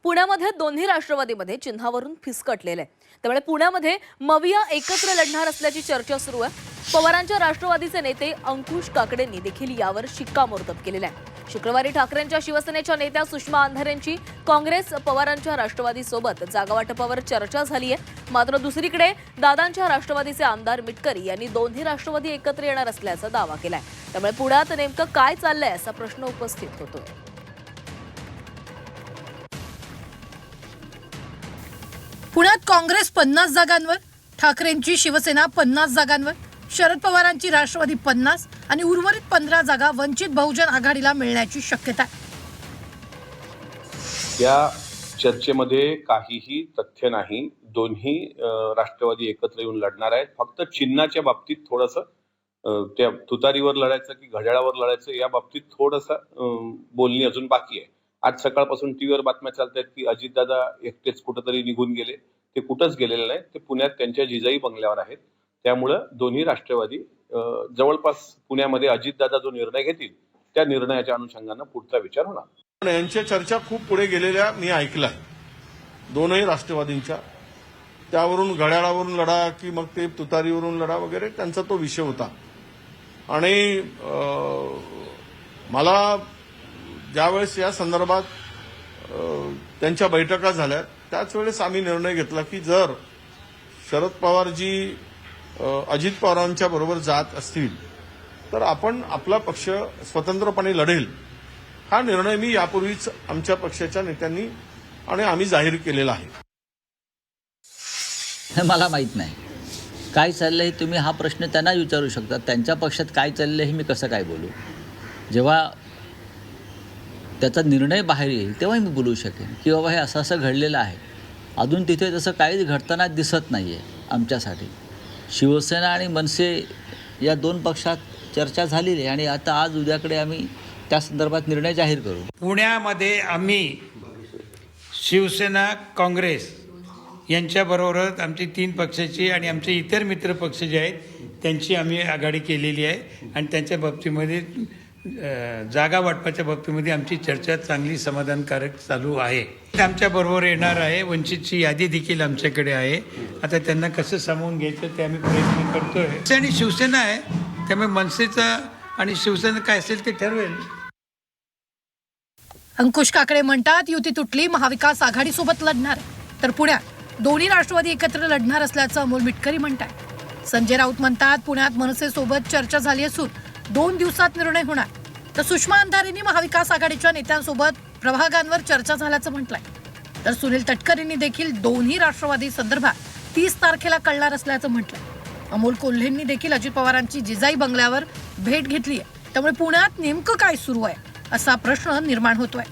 पुण्यामध्ये दोन्ही राष्ट्रवादीमध्ये चिन्हावरून फिसकटलेले आहे। त्यामुळे पुण्यामध्ये मविया एकत्र लढणार असल्याची चर्चा सुरू आहे। पवारांच्या राष्ट्रवादीचे नेते अंकुश काकडेंनी देखील यावर शिक्कामोर्तब केलेला आहे। शुक्रवारी ठाकरेंच्या शिवसेनेच्या नेत्या सुषमा अंधारेंची काँग्रेस पवारांच्या राष्ट्रवादीसोबत जागावाटपावर चर्चा झाली आहे। मात्र दुसरीकडे दादांच्या राष्ट्रवादीचे आमदार मिटकरी यांनी दोन्ही राष्ट्रवादी एकत्र येणार असल्याचा दावा केलाय। त्यामुळे पुण्यात नेमकं काय चाललंय असा प्रश्न उपस्थित होतोय। पुण्यात काँग्रेस 50 जागांवर, ठाकरेंची शिवसेना 50 जागांवर, शरद पवारांची राष्ट्रवादी 50 आणि उर्वरित 15 जागा वंचित बहुजन आघाडीला मिळण्याची शक्यता आहे। या चर्चेमध्ये काहीही तथ्य नाही। दोन्ही राष्ट्रवादी एकत्र येऊन लढणार आहेत। फक्त चिन्हाच्या बाबतीत थोडंसं त्या तुतारीवर लढायचं की घड्याळावर लढायचं या बाबतीत थोडंसं बोलणी अजून बाकी आहे। आज सकाळपासून टीव्हीवर बातम्या चालत आहेत की अजितदादा एकटेच कुठेतरी निघून गेले। ते कुठंच गेलेले नाही, ते पुण्यात त्यांच्या जिजाई बंगल्यावर आहेत। त्यामुळं दोन्ही राष्ट्रवादी जवळपास पुण्यामध्ये अजितदादा जो निर्णय घेतील त्या निर्णयाच्या अनुषंगानं पुढचा विचार होणार। यांच्या चर्चा खूप पुढे गेलेल्या मी ऐकल्या दोनही राष्ट्रवादींच्या। त्यावरून घड्याळावरून लढा की मग ते तुतारीवरून लढा वगैरे त्यांचा तो विषय होता। आणि मला ज्यावेळेस या संदर्भात त्यांच्या बैठका झाल्या त्याच वेळेस आम्ही निर्णय घेतला की जर शरद पवारजी अजित पवारांच्या बरोबर जात असतील तर आपण आपला पक्ष स्वतंत्रपणे लढेल। हा निर्णय मी यापूर्वीच आमच्या पक्षाच्या नेत्यांनी आणि आम्ही जाहीर केलेला आहे। मला माहीत नाही काय चाललंय। तुम्ही हा प्रश्न त्यांना विचारू शकता। त्यांच्या पक्षात काय चाललंय हे मी कसं काय बोलू। जेव्हा त्याचा निर्णय बाहेर येईल तेव्हा मी बोलू शकेन की बाबा हे असं असं घडलेलं आहे। अजून तिथे तसं काहीच घडताना दिसत नाही आहे आमच्यासाठी। शिवसेना आणि मनसे या दोन पक्षात चर्चा झालेली आहे आणि आता आज उद्याकडे आम्ही त्या संदर्भात निर्णय जाहीर करू। पुण्यामध्ये आम्ही शिवसेना काँग्रेस यांच्याबरोबरच आमची 3 पक्षाची आणि आमचे इतर मित्र पक्ष जे आहेत त्यांची आम्ही आघाडी केलेली आहे आणि त्यांच्या बाबतीमध्ये जागा वाटपाच्या बाबतीमध्ये आमची चर्चा चांगली समाधानकारक चालू आहे। आमच्याबरोबर येणार आहे। वंचितची यादी देखील आमच्याकडे आहे। आता त्यांना कसं सामावून घ्यायचं ते आम्ही प्रयत्न करतोय। आणि शिवसेना आहे त्यामुळे मनसेचा आणि शिवसेना काय असेल ते ठरवेल। अंकुश काकडे म्हणतात युती तुटली, महाविकास आघाडीसोबत लढणार, तर पुण्यात दोन्ही राष्ट्रवादी एकत्र लढणार असल्याचं अमोल मिटकरी म्हणतात। संजय राऊत म्हणतात पुण्यात मनसेसोबत चर्चा झाली असून 2 दिवसात निर्णय होणार, तर सुषमा अंधारेंनी महाविकास आघाडीच्या नेत्यांसोबत प्रभागांवर चर्चा झाल्याचं म्हटलंय। तर सुनील तटकरेंनी देखील दोन्ही राष्ट्रवादी संदर्भात 30 तारखेला कळणार असल्याचं म्हटलंय। अमोल कोल्हेंनी देखील अजित पवारांची जिजाई बंगल्यावर भेट घेतली आहे। त्यामुळे पुण्यात नेमकं काय सुरू आहे असा प्रश्न निर्माण होतोय।